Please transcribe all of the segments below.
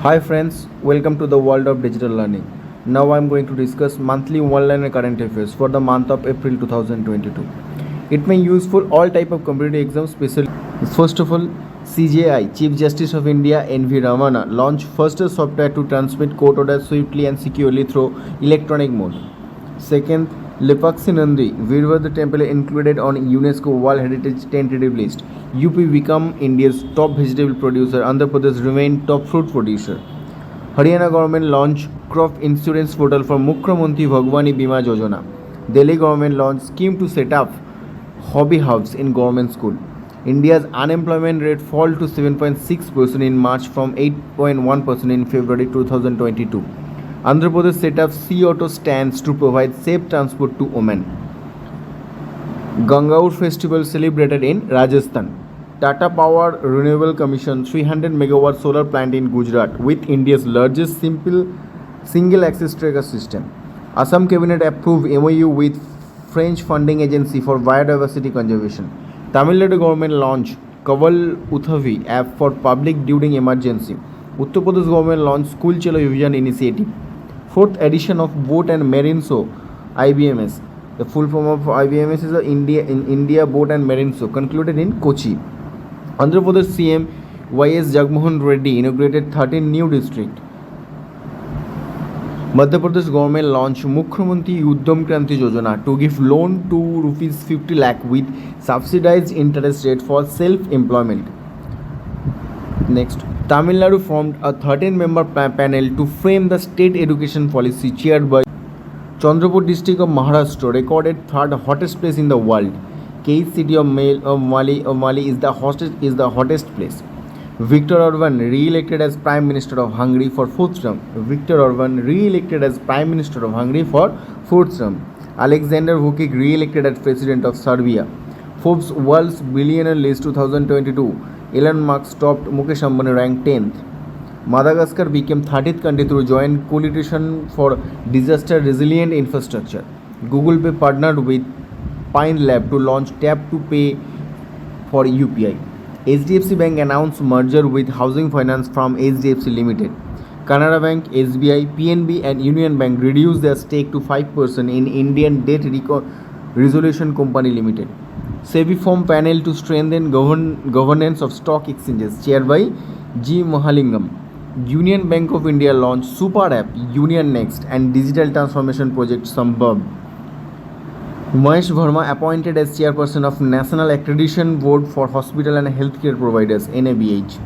Hi friends, welcome to the world of digital learning. Now I am going to discuss monthly one-liner current affairs for the month of April 2022. It may use for all type of competitive exams, especially first of all, CJI, Chief Justice of India N.V. Ramana launched first software to transmit court orders swiftly and securely through electronic mode. Second, Lepakshi Nandi, Virvada temple included on UNESCO World Heritage tentative list. UP become India's top vegetable producer. Andhra Pradesh remained top fruit producer. Haryana government launched crop insurance portal for Mukhyamantri Bhagwani Bima Yojana. Delhi government launched scheme to set up hobby hubs in government school. India's unemployment rate fall to 7.6% in March from 8.1% in February 2022. Andhra Pradesh set up sea auto stands to provide safe transport to women. Gangaur festival celebrated in Rajasthan. Tata Power Renewable Commission 300 megawatt solar plant in Gujarat with India's largest single access tracker system. Assam cabinet approved MOU with French funding agency for biodiversity conservation. Tamil Nadu government launched Kaval Uthavi app for public during emergency. Uttar Pradesh government launched School Chalo Yojana initiative. Fourth edition of Boat and Marine Show IBMS. The full form of IBMS is the India Boat and Marine Show concluded in Kochi. Andhra Pradesh CM YS Jagmohan Reddy inaugurated 13 new districts. Madhya Pradesh government launched Mukhyamantri Udyam Kranti Yojana to give loan to rupees 50 lakh with subsidized interest rate for self-employment. Next, Tamil Nadu formed a 13-member panel to frame the state education policy chaired by Chandrapur district of Maharashtra recorded third hottest place in the world. Key city of Mali is the hottest place. Viktor Orban re-elected as Prime Minister of Hungary for fourth term. Alexander Vučić re-elected as President of Serbia. Forbes World's Billionaire List 2022. Elon Musk topped Mukesh Ambani, ranked 10th. Madagascar became 30th country to join coalition for disaster resilient infrastructure. Google Pay partnered with Pine Lab to launch Tap to Pay for UPI. HDFC Bank announced merger with Housing Finance from HDFC Limited. Canara Bank, SBI, PNB and Union Bank reduced their stake to 5% in Indian Debt Resolution Company Limited. SEBI formed panel to strengthen governance of stock exchanges, chaired by G. Mahalingam. Union Bank of India launched Super App, Union Next and Digital Transformation Project Sambhav. Mahesh Verma appointed as Chairperson of National Accreditation Board for Hospital and Healthcare Providers, NABH.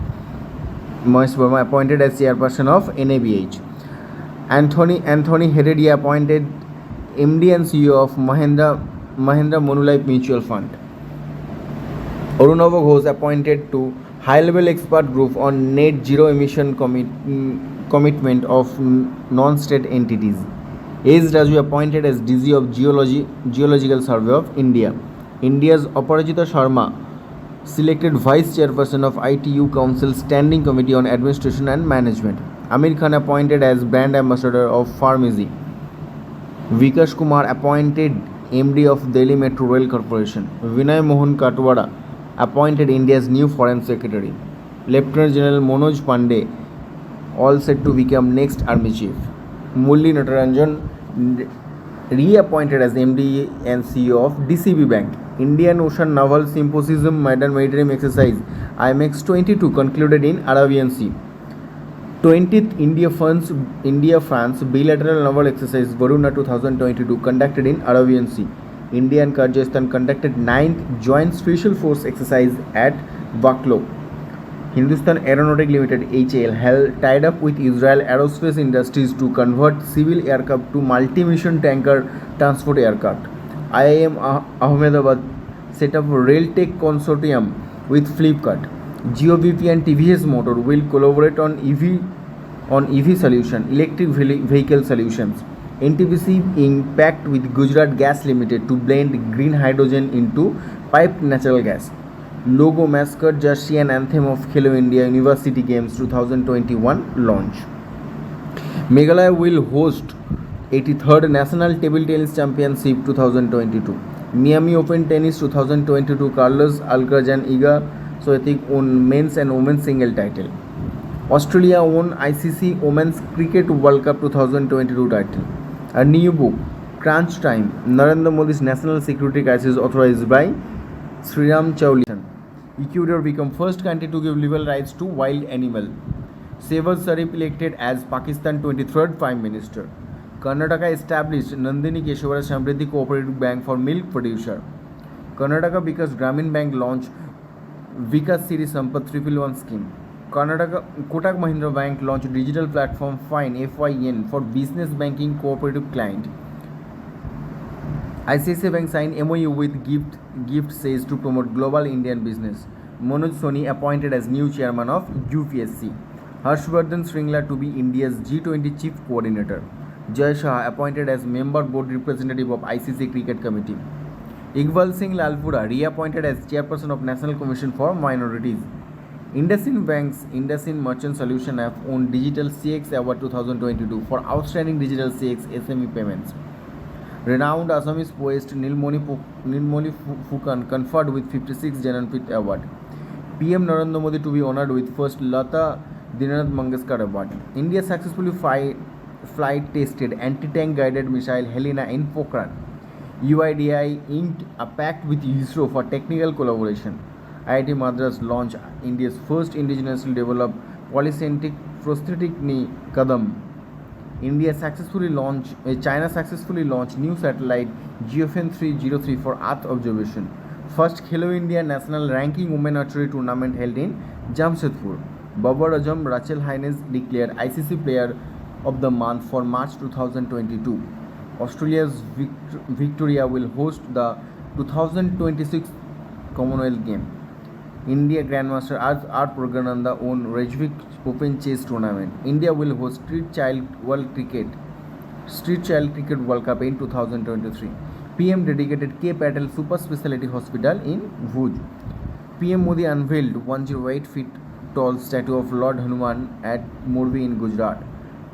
Anthony Heredia appointed MD and CEO of Mahindra Manulife Mutual Fund. Arunabha Ghosh appointed to high-level expert group on net zero emission commitment of non-state entities. S. Raju appointed as DG of Geological Survey of India. India's Aparajita Sharma selected Vice Chairperson of ITU Council Standing Committee on Administration and Management. Amir Khan appointed as Brand Ambassador of Pharmacy. Vikas Kumar appointed MD of Delhi Metro Rail Corporation. Vinay Mohan Katwada appointed India's new Foreign Secretary. Lieutenant General Manoj Pandey all set to become next Army Chief. Murli Natarajan reappointed as MD and CEO of DCB Bank. Indian Ocean Naval Symposium Maritime Exercise IMEX 22 concluded in Arabian Sea. 20th India-France bilateral naval exercise Varuna 2022 conducted in Arabian Sea. India and Kyrgyzstan conducted 9th Joint Special Force exercise at Baklov. Hindustan Aeronautic Limited HAL tied up with Israel Aerospace Industries to convert civil aircraft to multi-mission tanker transport aircraft. IIM Ahmedabad set up a rail tech consortium with Flipkart. GeoBP and TVS Motor will collaborate on EV solution, electric vehicle solutions. NTPC Inc. pact with Gujarat Gas Limited to blend green hydrogen into piped natural gas. Logo, mascot, jersey and anthem of Khelo India University Games 2021 launch. Meghalaya will host 83rd National Table Tennis Championship 2022. Miami Open Tennis 2022 Carlos Alcaraz and Iga Swiatek won men's and women's single title. Australia won ICC Women's Cricket World Cup 2022 title. A new book, Crunch Time, Narendra Modi's National Security Crisis, authorized by Sriram Chaulian. Ecuador became first country to give legal rights to wild animal. Shehbaz Sharif elected as Pakistan 23rd Prime Minister. Karnataka established Nandini Keshwara Samriddhi Cooperative Bank for milk producer. Karnataka Vikas Gramin Bank launched Vikas Siri Sampat 311 scheme. Karnataka Kotak Mahindra Bank launched digital platform FYN for business banking cooperative client. ICICI Bank signed MOU with Gift Says to promote global Indian business. Manoj Soni appointed as new chairman of UPSC. Harshvardhan Shringla to be India's G20 chief coordinator. Jay Shah appointed as member board representative of ICC Cricket Committee. Iqbal Singh Lalpura reappointed as chairperson of National Commission for Minorities. IndusInd Bank's IndusInd Merchant Solution app won Digital CX Award 2022 for outstanding digital CX SME payments. Renowned Assamese poet Nilmoni Fukan conferred with 56 Jnanpith Award. PM Narendra Modi to be honored with first Lata Dinanath Mangeshkar Award. India successfully flight tested anti-tank guided missile Helena in Pokhran. UIDAI inked a pact with ISRO for technical collaboration. IIT Madras launched India's first indigenously developed polycentric prosthetic knee Kadam. China successfully launched new satellite GFN 303 for Earth observation. First Khelo India National Ranking Women Archery Tournament held in Jamshedpur. Babar Azam Rachel Hines declared ICC Player of the Month for March 2022. Australia's Victoria will host the 2026 Commonwealth Game. India Grandmaster R. Pragananda won Reykjavik Open Chess Tournament. India will host Street Child Cricket World Cup in 2023. PM dedicated K. Patel Super Speciality Hospital in Bhuj. PM Modi unveiled 108 feet tall statue of Lord Hanuman at Morbi in Gujarat.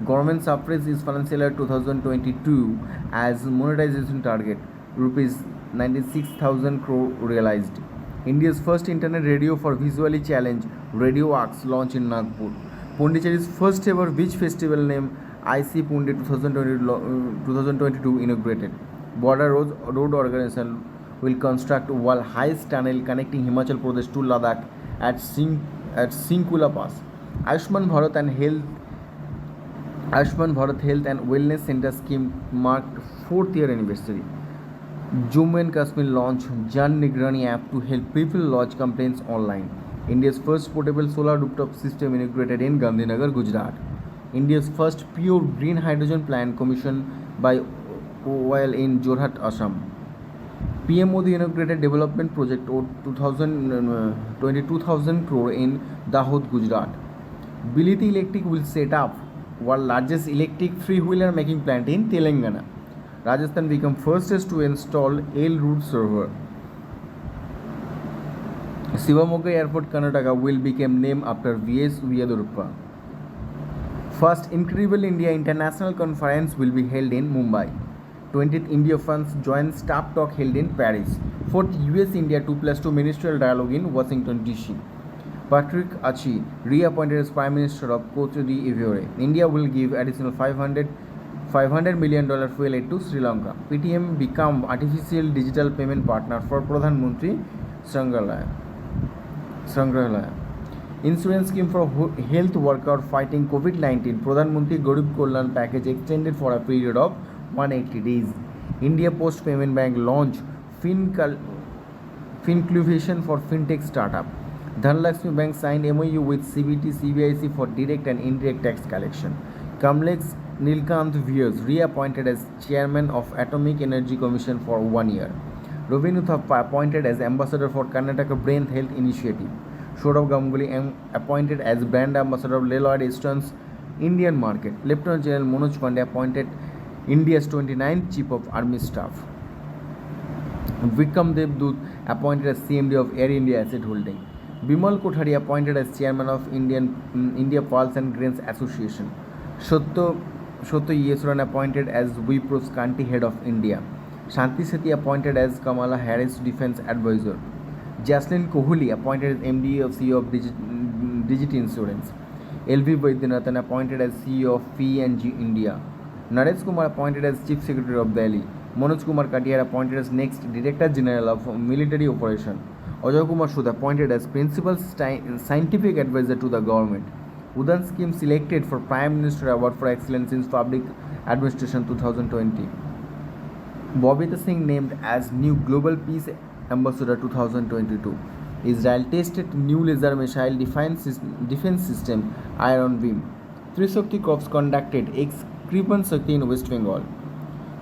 Government suppressed its financial year 2022 as monetization target rupees 96,000 crore realized. India's first internet radio for visually challenged Radio Arcs launched in Nagpur. Pondicherry's first ever beach festival named IC Pundi 2022 inaugurated. Border Road Organization will construct one highest tunnel connecting Himachal Pradesh to Ladakh at Sinkula Pass. Ayushman Bharat Health and Wellness Center scheme marked 4th year anniversary. Jammu and Kashmir launched Jan Nigrani app to help people lodge complaints online. India's first portable solar rooftop system inaugurated in Gandhinagar, Gujarat. India's first pure green hydrogen plant commissioned by OIL in Jorhat, Assam. PM Modi inaugurated development project of 22,000 crore in Dahod, Gujarat. Biliti Electric will set up world's largest electric three-wheeler making plant in Telangana. Rajasthan became fastest to install L-route server. Shivamogga Airport, Karnataka will become named after V.S. Viyadurappa. First Incredible India International Conference will be held in Mumbai. 20th India France Joint Staff Talk held in Paris. 4th US-India 2+2 Ministerial Dialogue in Washington DC. Patrick Achi reappointed as Prime Minister of Cote d'Ivoire. India will give additional $500 million fuel aid to Sri Lanka. PTM become artificial digital payment partner for Pradhan Mantri Sangrahalaya. Insurance scheme for health worker fighting COVID-19. Pradhan Mantri Garib Kalyan package extended for a period of 180 days. India Post Payment Bank launched Fincluvation for fintech startup. Dhanlaxmi Bank signed MOU with CBT CBIC for direct and indirect tax collection. Kamlex Nilkant Vyas reappointed as chairman of Atomic Energy Commission for 1 year. Ravinu Thappa appointed as ambassador for Karnataka Brain Health Initiative. Saurav Ganguly appointed as brand ambassador of Lloyd Easton's Indian market. Lieutenant General Manoj Pandey appointed India's 29th Chief of Army Staff. Vikram Devdut appointed as CMD of Air India Asset Holding. Bimal Kothari appointed as chairman of India Pulse and Grains Association. Shotto Yesuran appointed as Wipro's country head of India. Shanti Sethi appointed as Kamala Harris defense advisor. Jaslyn Kohli appointed as MD of CEO of Digit Insurance. L.V. Vaidyanathan appointed as CEO of P&G India. Naresh Kumar appointed as Chief Secretary of Delhi. Manoj Kumar Katiyar appointed as next Director General of Military Operation. Ajay Kumar Sood appointed as Principal Scientific Advisor to the Government. Udan scheme selected for Prime Minister Award for Excellence in Public Administration 2020. Bobita Singh named as new Global Peace Ambassador 2022. Israel tested new laser missile defense system Iron Beam. Trishakti Corps conducted Kripan Shakti in West Bengal.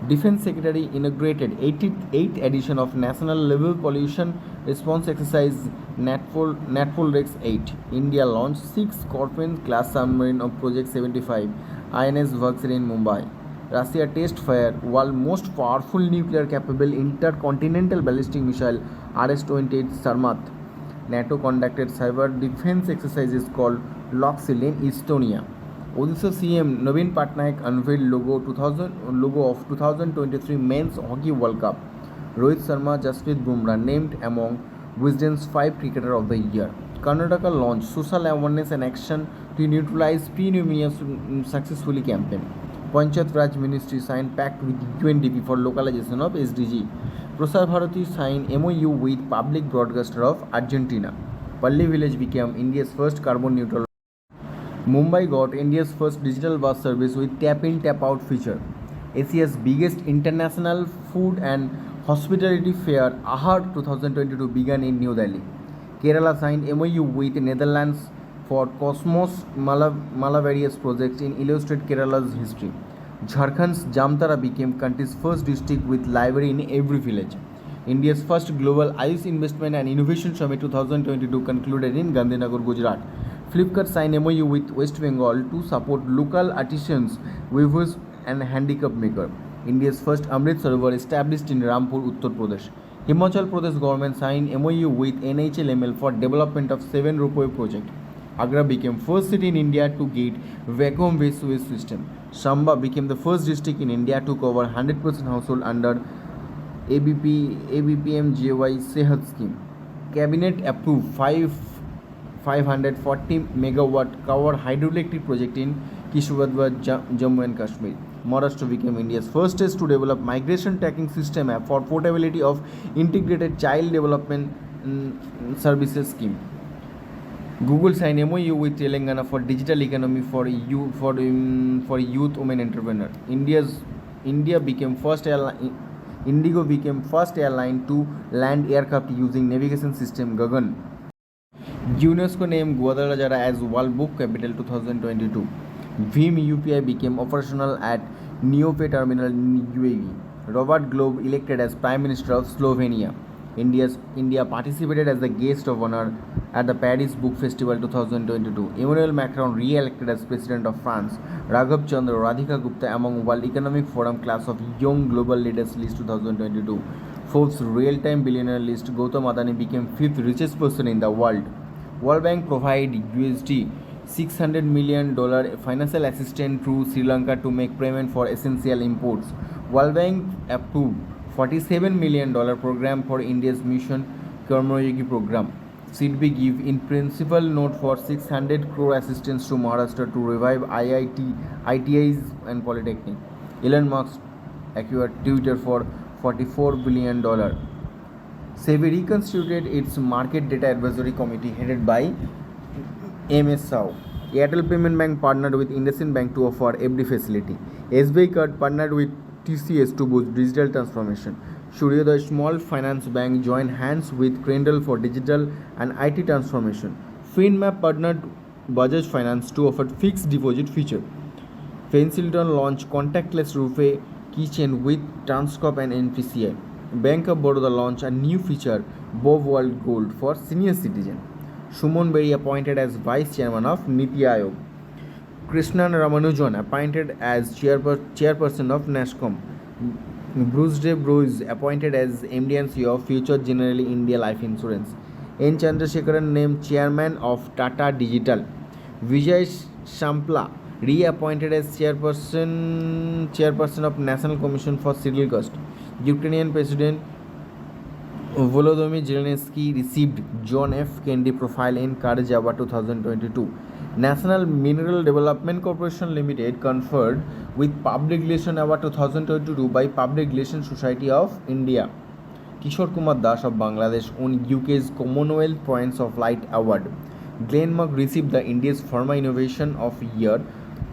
Defense Secretary inaugurated 88th edition of National Level Pollution Response Exercise NATFOL Rex 8. India launched 6 Scorpion-class submarine of Project 75 INS Vaxir in Mumbai. Russia test fire world most powerful nuclear-capable intercontinental ballistic missile RS-28 Sarmat. NATO conducted cyber defense exercises called Locksil in Estonia. Odisha CM Naveen Patnaik unveiled logo of 2023 Men's Hockey World Cup. Rohit Sharma, Jasprit Bumrah named among Wisden's 5 Cricketer of the Year. Karnataka launched Social Awareness and Action to Neutralize Pneumonia Successfully campaign. Panchayat Raj Ministry signed pact with UNDP for localization of SDG. Prasar Bharati signed MOU with public broadcaster of Argentina. Palli Village became India's first carbon neutral. Mumbai got India's first digital bus service with tap-in tap-out feature. Asia's biggest international food and hospitality fair AHAR 2022 began in New Delhi. Kerala signed MOU with Netherlands for Cosmos Malavarious project in illustrate Kerala's history. Jharkhand's Jamtara became country's first district with library in every village. India's first Global Ayush Investment and Innovation Summit 2022 concluded in Gandhinagar, Gujarat. Flipkart signed MOU with West Bengal to support local artisans, weavers and handicap maker. India's first Amrit Sarovar established in Rampur, Uttar Pradesh. Himachal Pradesh government signed MOU with NHLML for development of 7 ropeway project. Agra became first city in India to get vacuum waste sewage system. Samba became the first district in India to cover 100% household under ABPMJY Sehat scheme. Cabinet approved 540 megawatt cover hydroelectric project in Kishwardha, Jammu and Kashmir. Maharashtra became India's first state to develop migration tracking system app for portability of integrated child development services scheme. Google signed MOU with Telangana for digital economy for youth women entrepreneur. Indigo became first airline to land aircraft using navigation system Gagan. UNESCO named Guadalajara as World Book Capital 2022. Vim UPI became operational at Neopay terminal in UAE. Robert Globe elected as Prime Minister of Slovenia. India participated as the guest of honor at the Paris Book Festival 2022. Emmanuel Macron re-elected as President of France. Raghav Chandra, Radhika Gupta among World Economic Forum class of Young Global Leaders list 2022. Forbes real-time billionaire list, Gautam Adani became 5th richest person in the world. World Bank provided $600 million financial assistance to Sri Lanka to make payment for essential imports. World Bank approved $47 million program for India's Mission Karmayogi program. SIDBI give in principle note for 600 crore assistance to Maharashtra to revive ITIs and Polytechnic. Elon Musk acquired Twitter for $44 billion. SEBI reconstituted its Market Data Advisory Committee headed by MS Sao. Airtel Payment Bank partnered with IndusInd Bank to offer FD facility. SBI Card partnered with TCS to boost digital transformation. Suryodaya Small Finance Bank joined hands with Crandall for digital and IT transformation. FinMap partnered Bajaj Finance to offer fixed deposit feature. Fensilton launched contactless RuPay keychain with Transcorp and NPCI. Bank of Baroda launched a new feature, Bob World Gold, for senior citizen. Sumon Berry appointed as Vice Chairman of Niti Aayog. Krishnan Ramanujan appointed as Chairperson of NASCOM. Bruce J. Bruce appointed as MD and CEO of Future Generali India Life Insurance. N. Chandrasekaran named Chairman of Tata Digital. Vijay Shampla reappointed as Chairperson of National Commission for Scheduled Caste. Ukrainian President Volodymyr Zelensky received John F. Kennedy Profile in Karjava 2022. National Mineral Development Corporation Limited conferred with Public Relation Award 2022 by Public Relation Society of India. Kishore Kumar Das of Bangladesh won UK's Commonwealth Points of Light Award. Glenn Mark received the India's Pharma Innovation of Year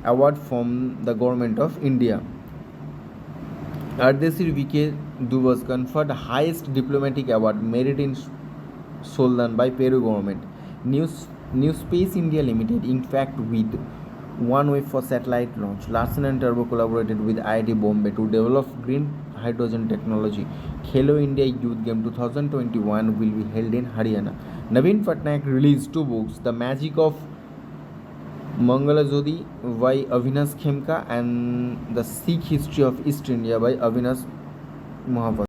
award from the Government of India. Ardeshir VK Du was conferred highest diplomatic award Merit in Soldan by Peru government. New Space India Limited, in fact, with OneWeb for satellite launch. Larsen and Turbo collaborated with IIT Bombay to develop green hydrogen technology. Khelo India Youth Game 2021 will be held in Haryana. Naveen Patnaik released 2 books, The Magic of Mangala Jodi by Avinash Khemka and The Sikh History of East India by Avinash Mahapatra.